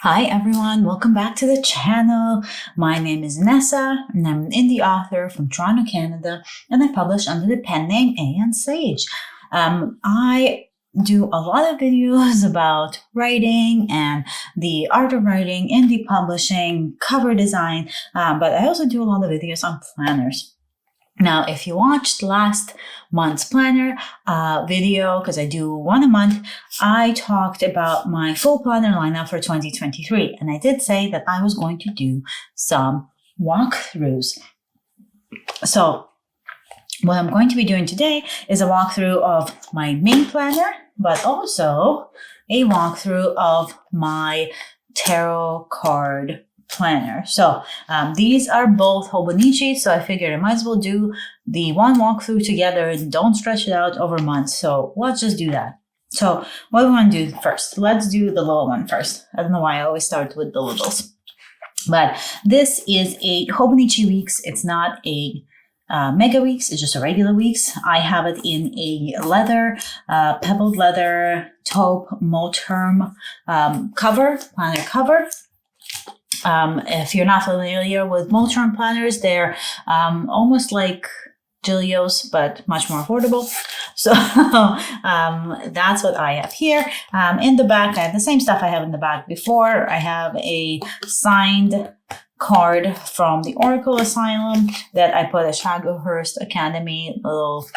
Hi everyone, welcome back to the channel. My name is Nessa and I'm an indie author from Toronto, Canada, and I publish under the pen name A.N. Sage. I do a lot of videos about writing and the art of writing, indie publishing, cover design, but I also do a lot of videos on planners. Now, if you watched last month's planner video, because I do one a month, I talked about my full planner lineup for 2023. And I did say that I was going to do some walkthroughs. So what I'm going to be doing today is a walkthrough of my main planner, but also a walkthrough of my tarot card planner. So these are both Hobonichi, so I figured I might as well do the one walkthrough together and don't stretch it out over months. So let's just do that. So what we want to do first, let's do the little one first. I don't know why I always start with the littles, but this is a Hobonichi Weeks. It's not a Mega Weeks, it's just a regular Weeks. I have it in a leather, pebbled leather, taupe, Moterm cover, planner cover. If you're not familiar with Moterm planners, they're almost like Gilio's, but much more affordable. So that's what I have here. In the back, I have the same stuff I have in the back before. I have a signed card from the Oracle Asylum that I put a Shagohurst Academy little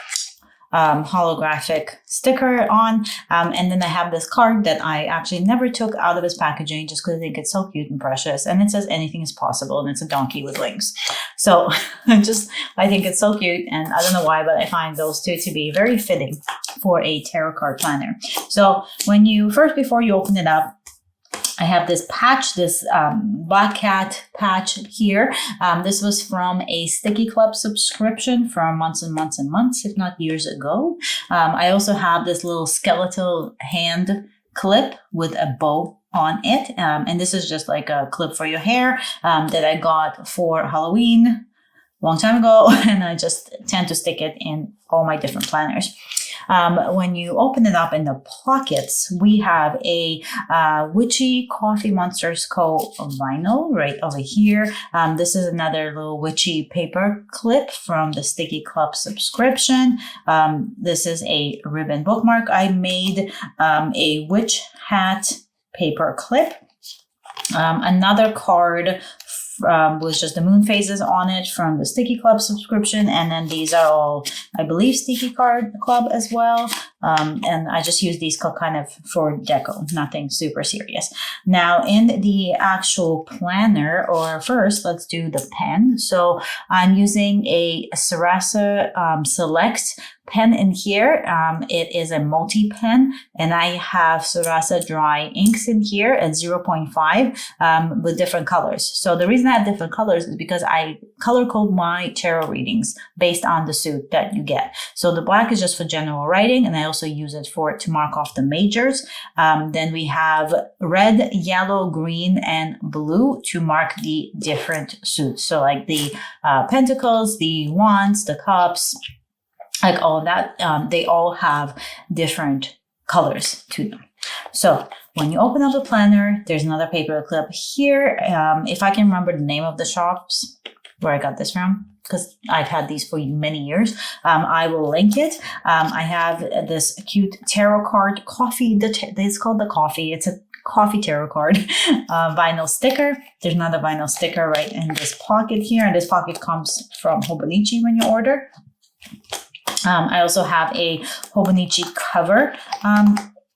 holographic sticker on, and then I have this card that I actually never took out of its packaging just because I think it's so cute and precious, and it says anything is possible, and it's a donkey with wings. So I think it's so cute, and I don't know why, but I find those two to be very fitting for a tarot card planner. So when you before you open it up, I have this patch, this Black Cat patch here. This was from a Sticky Club subscription from months and months and months, if not years ago. I also have this little skeletal hand clip with a bow on it. And this is just like a clip for your hair that I got for Halloween a long time ago. And I just tend to stick it in all my different planners. When you open it up in the pockets, we have a Witchy Coffee MONSTERZ Co. vinyl right over here. This is another little witchy paper clip from the Sticky Club subscription. This is a ribbon bookmark. I made a witch hat paper clip. Another card with just the moon phases on it from the Sticky Club subscription, and then these are all, I believe, Sticky Card Club as well. And I just use these kind of for deco, nothing super serious. Now in the actual planner, or first, let's do the pen. So I'm using a Sarasa Select pen in here. It is a multi-pen, and I have Sarasa dry inks in here at 0.5 with different colors. So the reason I have different colors is because I color code my tarot readings based on the suit that you get. So the black is just for general writing, and I also use it to mark off the majors. Then we have red, yellow, green, and blue to mark the different suits. So like the pentacles, the wands, the cups, like all of that, they all have different colors to them. So when you open up the planner, there's another paper clip here. If I can remember the name of the shops where I got this from, because I've had these for many years, I will link it. I have this cute tarot card coffee. It's called the coffee. It's a coffee tarot card vinyl sticker. There's another vinyl sticker right in this pocket here, and this pocket comes from Hobonichi when you order. I also have a Hobonichi cover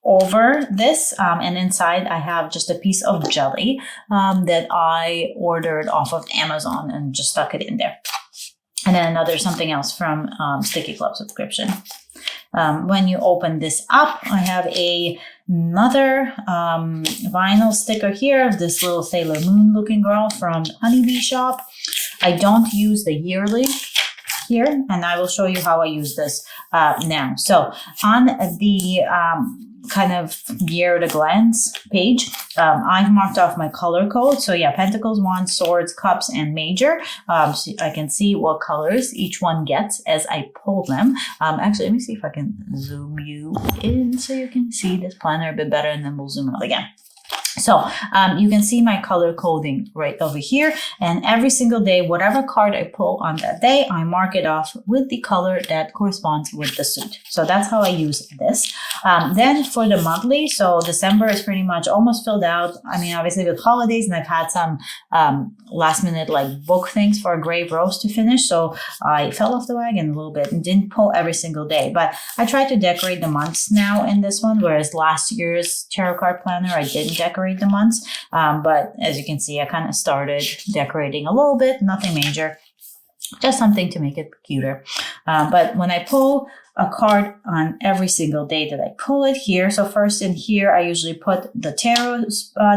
over this, and inside I have just a piece of jelly that I ordered off of Amazon and just stuck it in there. And then another something else from Sticky Club subscription. When you open this up, I have another vinyl sticker here of this little Sailor Moon looking girl from Honeybee Shop. I don't use the yearly here, and I will show you how I use this now. So on the kind of year at a glance page, I've marked off my color code. So yeah, pentacles, wands, swords, cups, and major. So I can see what colors each one gets as I pull them. Actually, let me see if I can zoom you in so you can see this planner a bit better, and then we'll zoom out again. So you can see my color coding right over here, and every single day, whatever card I pull on that day, I mark it off with the color that corresponds with the suit. So that's how I use this. Then for the monthly, so December is pretty much almost filled out. I mean, obviously with holidays, and I've had some last minute like book things for Grave Rose to finish, so I fell off the wagon a little bit and didn't pull every single day. But I tried to decorate the months now in this one, whereas last year's tarot card planner, I didn't decorate the months, but as you can see, I kind of started decorating a little bit, nothing major, just something to make it cuter. But when I pull a card on every single day that I pull it here, so first in here I usually put the tarot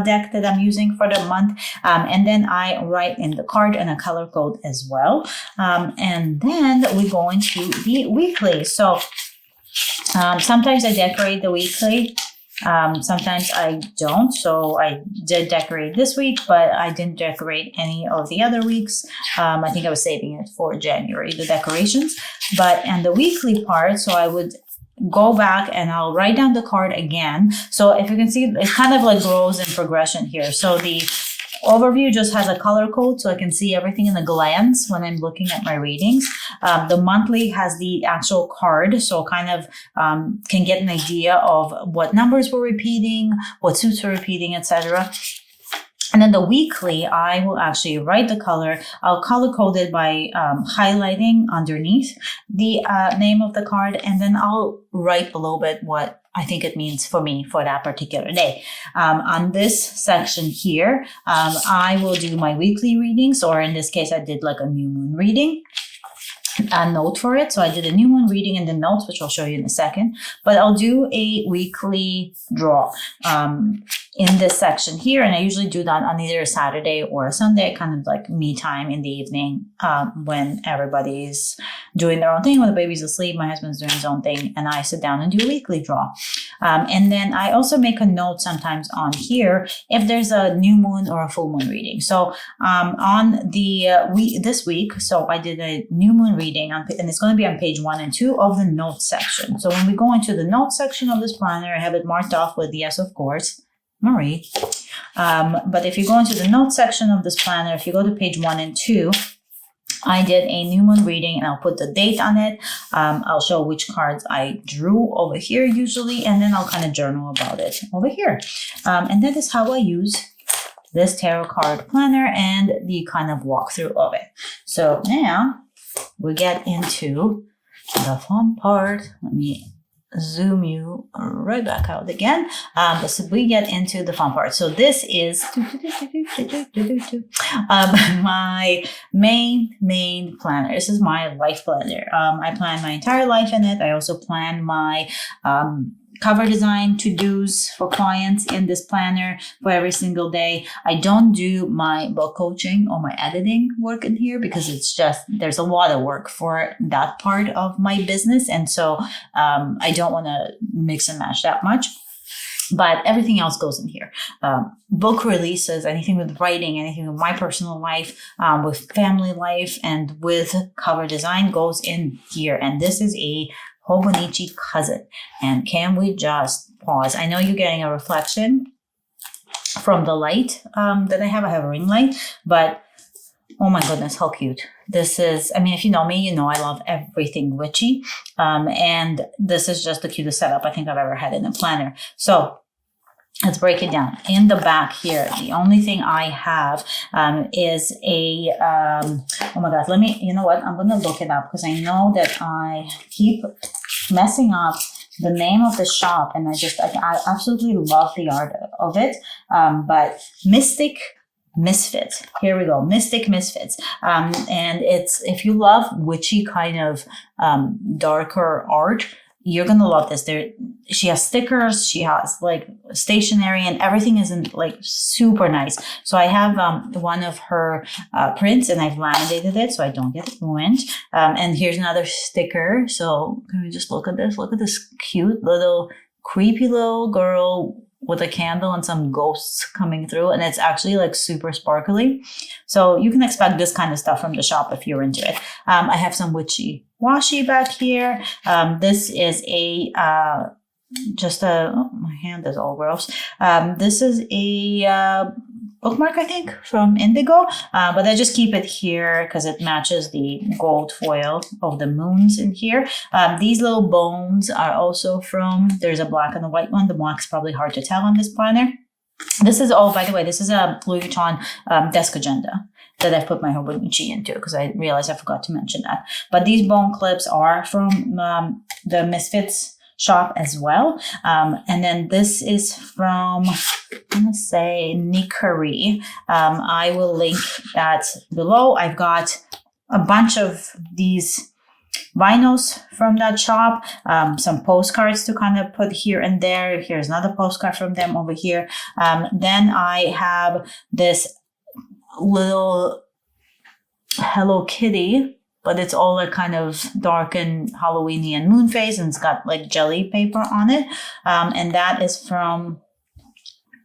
deck that I'm using for the month, and then I write in the card and a color code as well, and then we go into the weekly. So sometimes I decorate the weekly, sometimes I don't. So I did decorate this week, but I didn't decorate any of the other weeks. I think I was saving it for January, the decorations. But and the weekly part, so I would go back and I'll write down the card again. So if you can see, it kind of like grows in progression here. So the overview just has a color code, so I can see everything in a glance when I'm looking at my readings. The monthly has the actual card, so kind of can get an idea of what numbers we're repeating, what suits we're repeating, etc. And then the weekly, I will actually write the color. I'll color code it by highlighting underneath the name of the card, and then I'll write a little bit what I think it means for me for that particular day. On this section here, I will do my weekly readings, or in this case, I did like a new moon reading. A note for it. So I did a new moon reading and the notes, which I'll show you in a second, but I'll do a weekly draw in this section here. And I usually do that on either a Saturday or a Sunday, kind of like me time in the evening, when everybody's doing their own thing, when the baby's asleep, my husband's doing his own thing, and I sit down and do a weekly draw. And then I also make a note sometimes on here if there's a new moon or a full moon reading. So on the this week, so I did a new moon reading, and it's going to be on page 1 and 2 of the notes section. So when we go into the notes section of this planner, I have it marked off with yes, of course, Marie. But if you go into the notes section of this planner, if you go to page 1 and 2, I did a new moon reading, and I'll put the date on it. I'll show which cards I drew over here usually, and then I'll kind of journal about it over here. And that is how I use this tarot card planner and the kind of walkthrough of it. So now we get into the fun part. Let me zoom you right back out again. So we get into the fun part. So this is my main planner. This is my life planner. I plan my entire life in it. I also plan my cover design to-dos for clients in this planner for every single day. I don't do my book coaching or my editing work in here because it's just, there's a lot of work for that part of my business. And so I don't want to mix and match that much. But everything else goes in here. Book releases, anything with writing, anything with my personal life, with family life, and with cover design goes in here. And this is a Hobonichi cousin. And can we just pause? I know you're getting a reflection from the light that I have. I have a ring light, but oh my goodness, how cute. This is, I mean, if you know me, you know I love everything witchy. And this is just the cutest setup I think I've ever had in a planner. So let's break it down. In the back here, the only thing I have is a, oh my God, let me, you know what? I'm going to look it up because I know that I keep messing up the name of the shop, and I absolutely love the art of it. But Mystic MISFITS. Here we go. Mystic MISFITS. And it's, if you love witchy kind of darker art, you're going to love this. She has stickers, she has like stationery, and everything isn't like super nice. So I have one of her prints, and I've laminated it so I don't get it ruined. And here's another sticker. So can we just look at this? Look at this cute little creepy little girl with a candle and some ghosts coming through, and it's actually like super sparkly. So you can expect this kind of stuff from the shop if you're into it. I have some witchy washi back here. This is a just a, oh, my hand is all gross. This is a bookmark, I think, from Indigo, but I just keep it here because it matches the gold foil of the moons in here. These little bones are also from, there's a black and a white one. The black's probably hard to tell on this planner. This is, oh, by the way, this is a Louis Vuitton desk agenda that I've put my Hobonichi into because I realized I forgot to mention that. But these bone clips are from the Misfits shop as well. And then this is from, I'm going to say, NIKURY. I will link that below. I've got a bunch of these vinyls from that shop, some postcards to kind of put here and there. Here's another postcard from them over here. Then I have this little Hello Kitty, but it's all like kind of dark and Halloweeny and moon phase, and it's got like jelly paper on it. And that is from,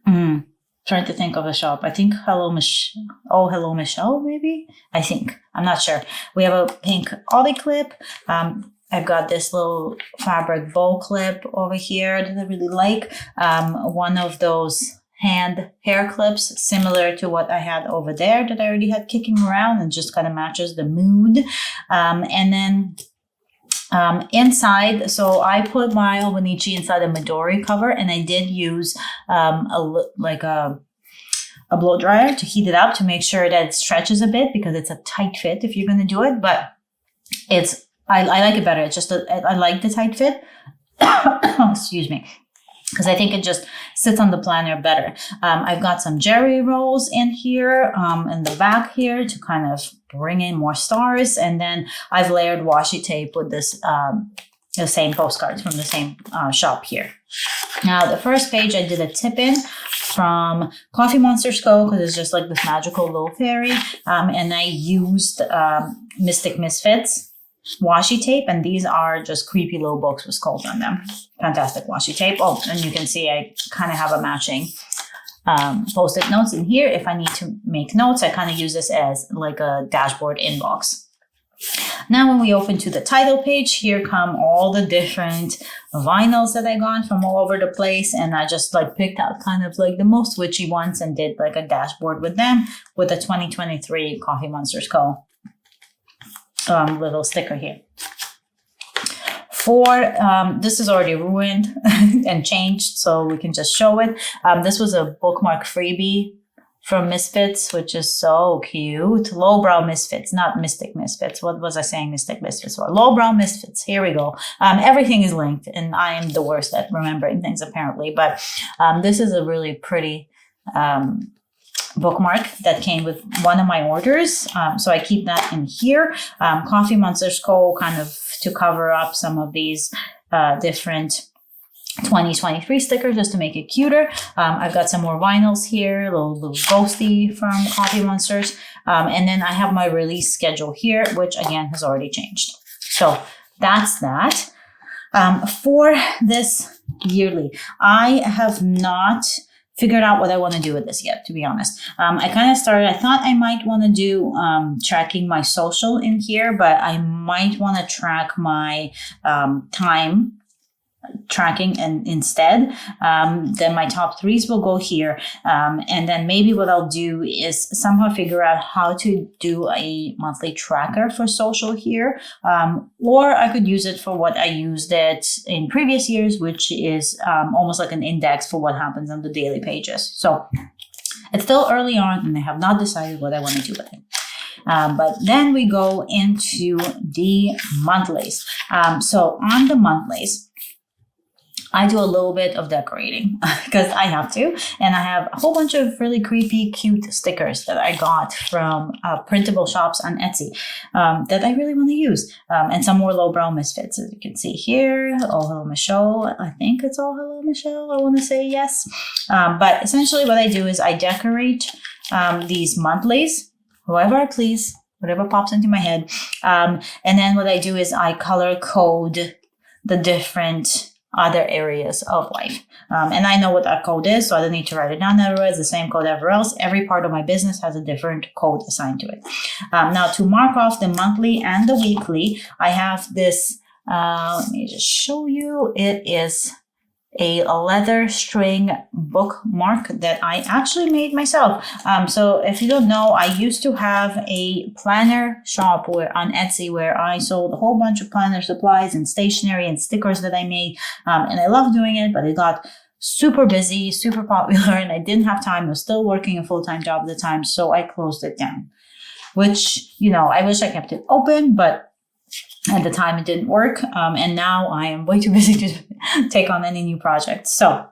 trying to think of a shop. I think Hello Michelle, maybe? I think. I'm not sure. We have a pink Ollie clip. I've got this little fabric bow clip over here that I really like. One of those hand hair clips similar to what I had over there that I already had kicking around and just kind of matches the mood. And then inside, so I put my Hobonichi inside a Midori cover, and I did use a blow dryer to heat it up to make sure that it stretches a bit because it's a tight fit if you're going to do it, but it's I like it better. It's just I like the tight fit. Excuse me. Because I think it just sits on the planner better. I've got some jerry rolls in here, in the back here to kind of bring in more stars. And then I've layered washi tape with this, the same postcards from the same shop here. Now, the first page I did a tip in from Coffee MONSTERZ Co. because it's just like this magical little fairy. And I used Mystic Misfits washi tape, and these are just creepy little books with skulls on them. Fantastic washi tape. Oh, and you can see I kind of have a matching post-it notes in here. If I need to make notes, I kind of use this as like a dashboard inbox. Now when we open to the title page, here come all the different vinyls that I got from all over the place, and I just like picked out kind of like the most witchy ones and did like a dashboard with them with a 2023 Coffee MONSTERZ Co. Little sticker here. For this is already ruined and changed, so we can just show it. This was a bookmark freebie from Misfits, which is so cute. Lowbrow Misfits, not Mystic Misfits. What was I saying Mystic Misfits for? Lowbrow Misfits. Here we go. Everything is linked, and I am the worst at remembering things apparently. But this is a really pretty bookmark that came with one of my orders. So I keep that in here. Coffee MONSTERZ Co. kind of to cover up some of these different 2023 stickers just to make it cuter. I've got some more vinyls here, a little ghosty from Coffee MONSTERZ. And then I have my release schedule here, which again has already changed. So that's that. For this yearly, I have not figured out what I want to do with this yet, to be honest. I kind of started, I thought I might want to do tracking my social in here, but I might want to track my time tracking and instead. Then my top threes will go here. And then maybe what I'll do is somehow figure out how to do a monthly tracker for social here. Or I could use it for what I used it in previous years, which is almost like an index for what happens on the daily pages. So it's still early on and I have not decided what I want to do with it. But then we go into the monthlies. So on the monthlies, I do a little bit of decorating because I have to. And I have a whole bunch of really creepy, cute stickers that I got from printable shops on Etsy that I really want to use. And some more lowbrow misfits, as you can see here. Oh, hello, Michelle. I think it's all hello, Michelle. I want to say yes. But essentially what I do is I decorate these monthlies, however I please, whatever pops into my head. And then what I do is I color code the different other areas of life. And I know what that code is, so I don't need to write it down everywhere. It's the same code everywhere else. Every part of my business has a different code assigned to it. Now, to mark off the monthly and the weekly, I have this, let me just show you. It is a leather string bookmark that I actually made myself. So if you don't know, I used to have a planner shop on Etsy where I sold a whole bunch of planner supplies and stationery and stickers that I made. And I love doing it, but it got super busy, super popular, and I didn't have time. I was still working a full-time job at the time, so I closed it down, which, you know, I wish I kept it open, but at the time it didn't work. And now I am way too busy to take on any new projects. So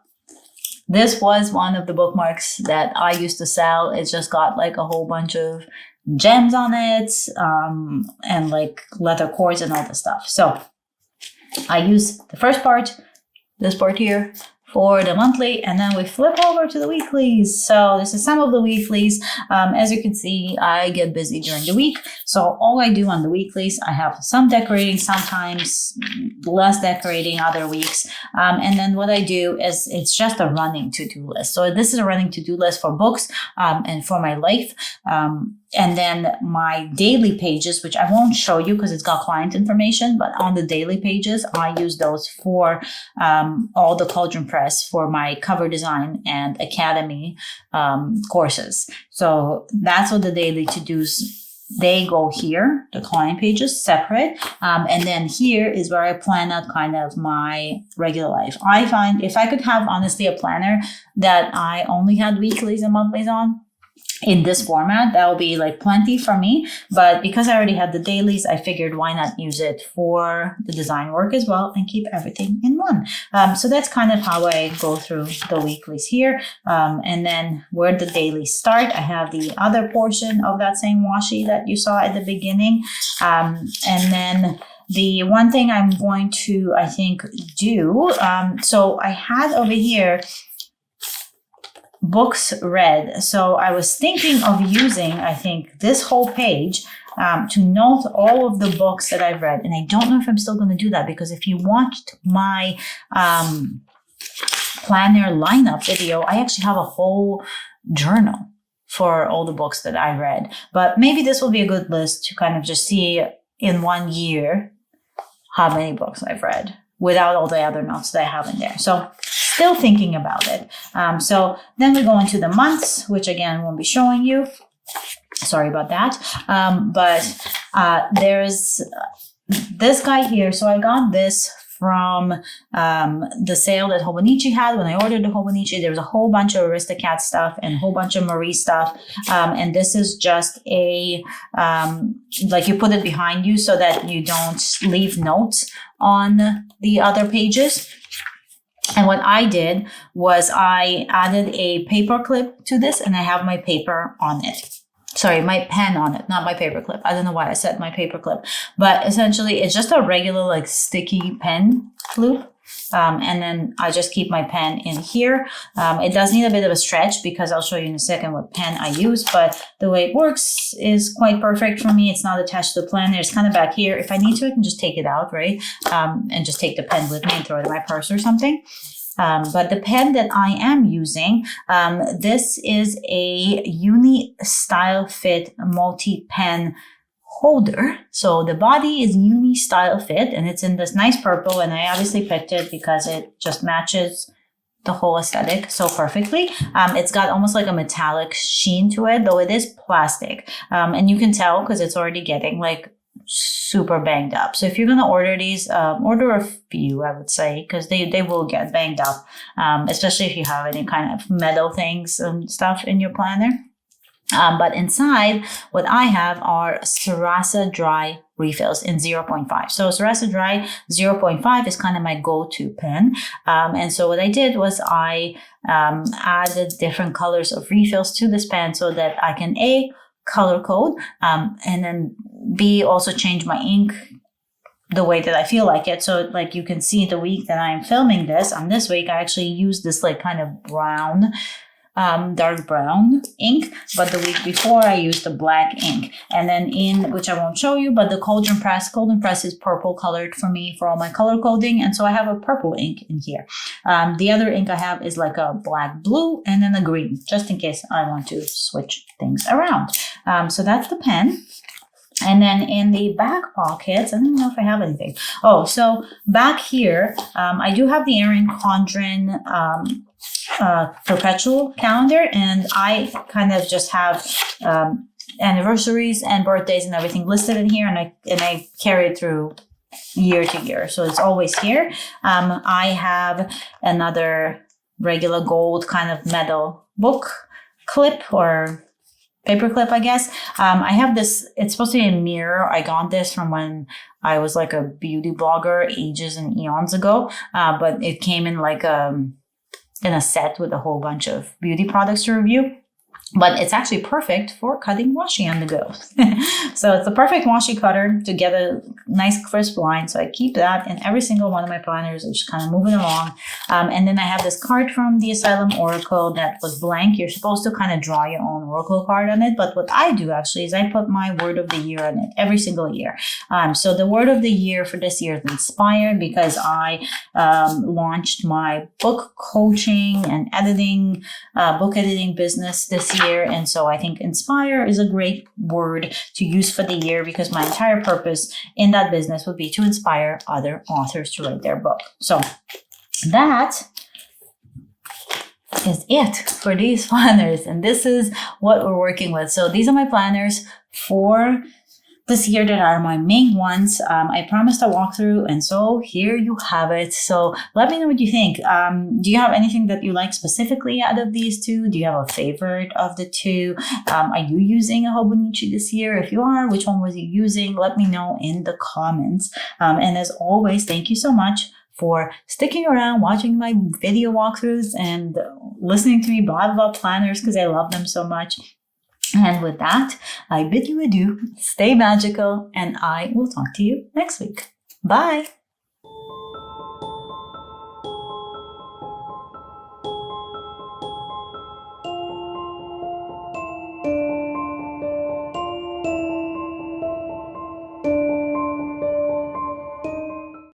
this was one of the bookmarks that I used to sell. It just got like a whole bunch of gems on it, and like leather cords and all this stuff. So I use the first part, this part here, for the monthly, and then we flip over to the weeklies. So this is some of the weeklies. As you can see, I get busy during the week. So all I do on the weeklies, I have some decorating, sometimes less decorating other weeks. And then what I do is it's just a running to-do list. So this is a running to-do list for books and for my life. And then my daily pages, which I won't show you because it's got client information, but on the daily pages, I use those for all the Cauldron Press for my cover design and academy courses. So that's what the daily to-dos, they go here, the client pages separate. And then here is where I plan out kind of my regular life. I find if I could have honestly a planner that I only had weeklies and monthlies on, in this format, that will be like plenty for me. But because I already had the dailies, I figured why not use it for the design work as well and keep everything in one. So that's kind of how I go through the weeklies here. And then where the dailies start, I have the other portion of that same washi that you saw at the beginning. And then the one thing I'm going to, I think, do, so I had over here books read. So I was thinking of using, I think, this whole page to note all of the books that I've read. And I don't know if I'm still going to do that, because if you watched my planner lineup video, I actually have a whole journal for all the books that I read. But maybe this will be a good list to kind of just see in 1 year how many books I've read without all the other notes that I have in there. So still thinking about it. So then we go into the months, which again won't be showing you. Sorry about that. But there's this guy here. So I got this from the sale that Hobonichi had. When I ordered the Hobonichi, there was a whole bunch of Aristocat stuff and a whole bunch of Marie stuff. And this is just a, like you put it behind you so that you don't leave notes on the other pages. And what I did was I added a paper clip to this, and I have my paper on it. Sorry, my pen on it, not my paper clip. I don't know why I said my paper clip, but essentially it's just a regular like sticky pen loop. And then I just keep my pen in here. It does need a bit of a stretch because I'll show you in a second what pen I use, but the way it works is quite perfect for me. It's not attached to the planner. It's kind of back here. If I need to, I can just take it out, right? And just take the pen with me and throw it in my purse or something. But the pen that I am using, this is a Uni Style Fit multi-pen holder. So the body is Uni Style Fit, and it's in this nice purple, and I obviously picked it because it just matches the whole aesthetic so perfectly. It's got almost like a metallic sheen to it, though it is plastic. And you can tell because it's already getting like super banged up. So if you're going to order these, order a few, I would say, because they will get banged up, especially if you have any kind of metal things and stuff in your planner. But inside, what I have are Sarasa Dry refills in 0.5. So Sarasa Dry 0.5 is kind of my go-to pen. And so what I did was I added different colors of refills to this pen so that I can A, color code, and then B, also change my ink the way that I feel like it. So like you can see the week that I'm filming this, on this week, I actually used this like kind of brown, dark brown ink, but the week before I used the black ink. And then in, which I won't show you, but the Cauldron Press is purple colored for me for all my color coding. And so I have a purple ink in here. The other ink I have is like a black blue and then a green, just in case I want to switch things around. So that's the pen. And then in the back pockets, I don't know if I have anything. Oh, so back here, I do have the Erin Condren perpetual calendar, and I kind of just have anniversaries and birthdays and everything listed in here, and I carry it through year to year, so it's always here. I have another regular gold kind of metal book clip or paper clip, I guess. I have this, it's supposed to be a mirror. I got this from when I was like a beauty blogger ages and eons ago, but it came in like in a set with a whole bunch of beauty products to review. But it's actually perfect for cutting washi on the go. So it's the perfect washi cutter to get a nice crisp line. So I keep that in every single one of my planners. It's just kind of moving along. And then I have this card from the Asylum Oracle that was blank. You're supposed to kind of draw your own Oracle card on it. But what I do actually is I put my word of the year on it every single year. So the word of the year for this year is inspired, because I launched my book coaching and editing, book editing business this year. And so I think inspire is a great word to use for the year, because my entire purpose in that business would be to inspire other authors to write their book. So that is it for these planners. And this is what we're working with. So these are my planners for this year that are my main ones. I promised a walkthrough, and so here you have it. So let me know what you think. Do you have anything that you like specifically out of these two? Do you have a favorite of the two? Are you using a Hobonichi this year? If you are, which one was you using? Let me know in the comments. And as always, thank you so much for sticking around, watching my video walkthroughs, and listening to me blab about planners, because I love them so much. And with that, I bid you adieu, stay magical, and I will talk to you next week. Bye!